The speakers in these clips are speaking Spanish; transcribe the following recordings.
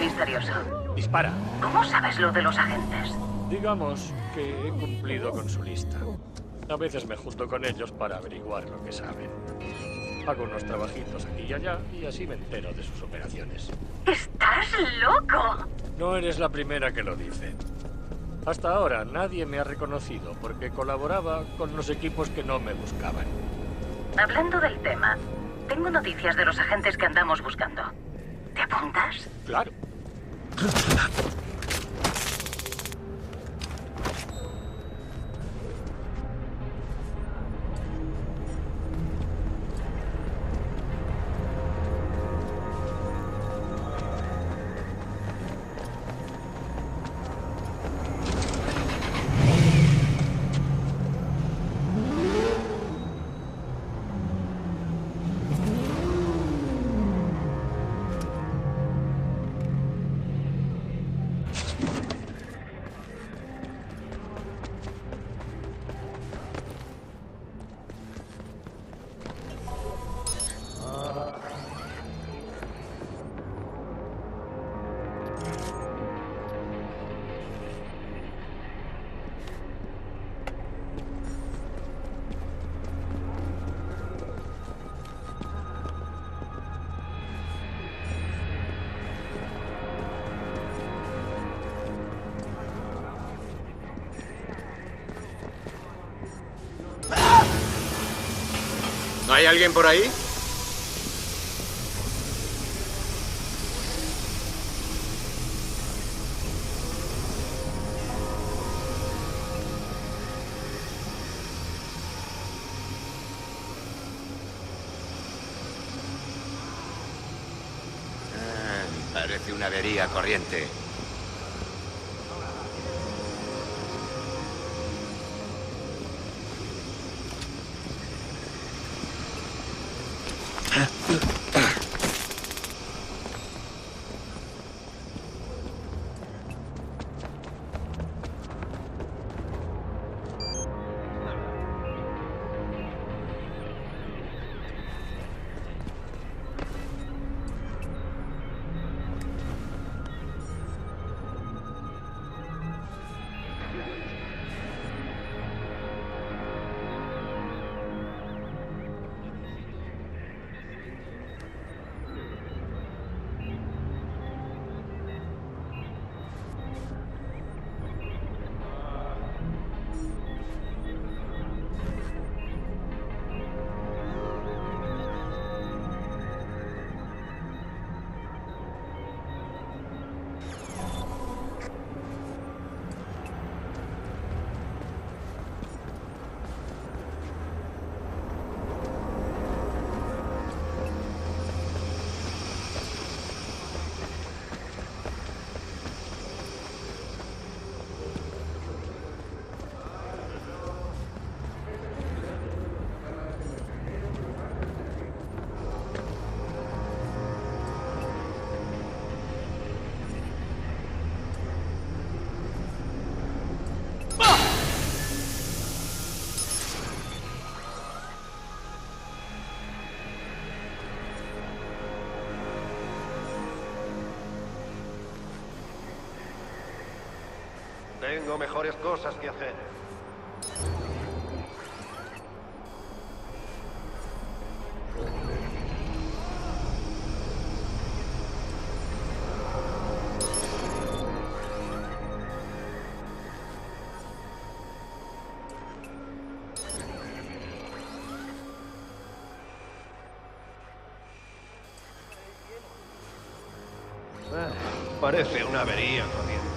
misterioso? Dispara. ¿Cómo sabes lo de los agentes? Digamos que he cumplido con su lista. A veces me junto con ellos para averiguar lo que saben. Hago unos trabajitos aquí y allá y así me entero de sus operaciones. ¡Estás loco! No eres la primera que lo dice. Hasta ahora nadie me ha reconocido porque colaboraba con los equipos que no me buscaban. Hablando del tema, tengo noticias de los agentes que andamos buscando. ¿Te apuntas? Claro. ¿Hay alguien por ahí? Parece una avería corriente. Tengo mejores cosas que hacer. Parece una avería corriente.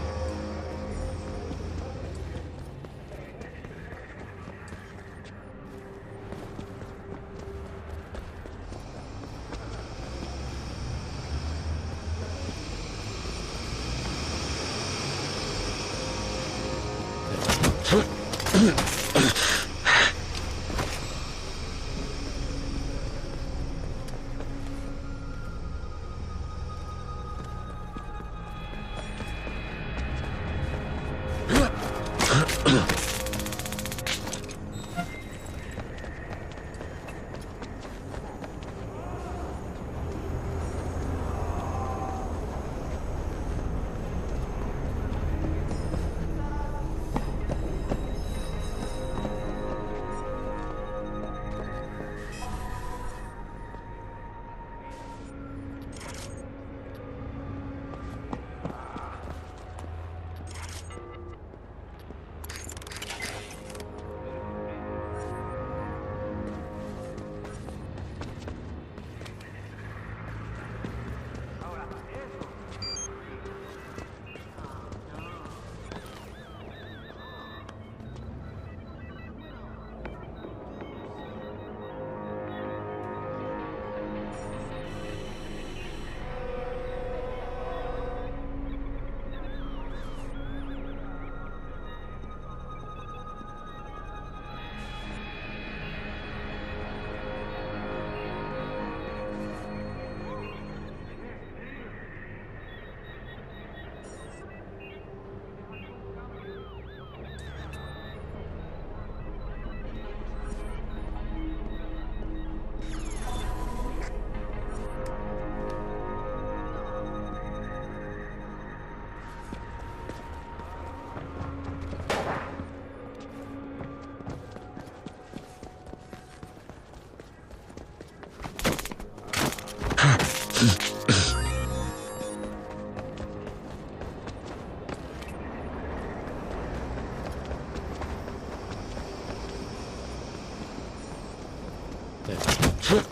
gente.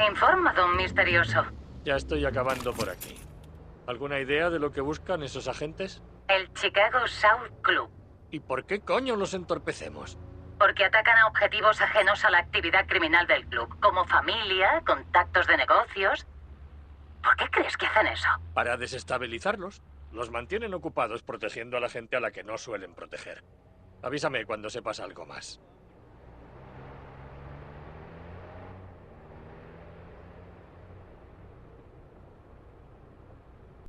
Informa, don misterioso. Ya estoy acabando por aquí. ¿Alguna idea de lo que buscan esos agentes? El Chicago South Club. ¿Y por qué coño los entorpecemos? Porque atacan a objetivos ajenos a la actividad criminal del club, como familia, contactos de negocios. ¿Por qué crees que hacen eso? Para desestabilizarlos. Los mantienen ocupados protegiendo a la gente a la que no suelen proteger. Avísame cuando sepas algo más.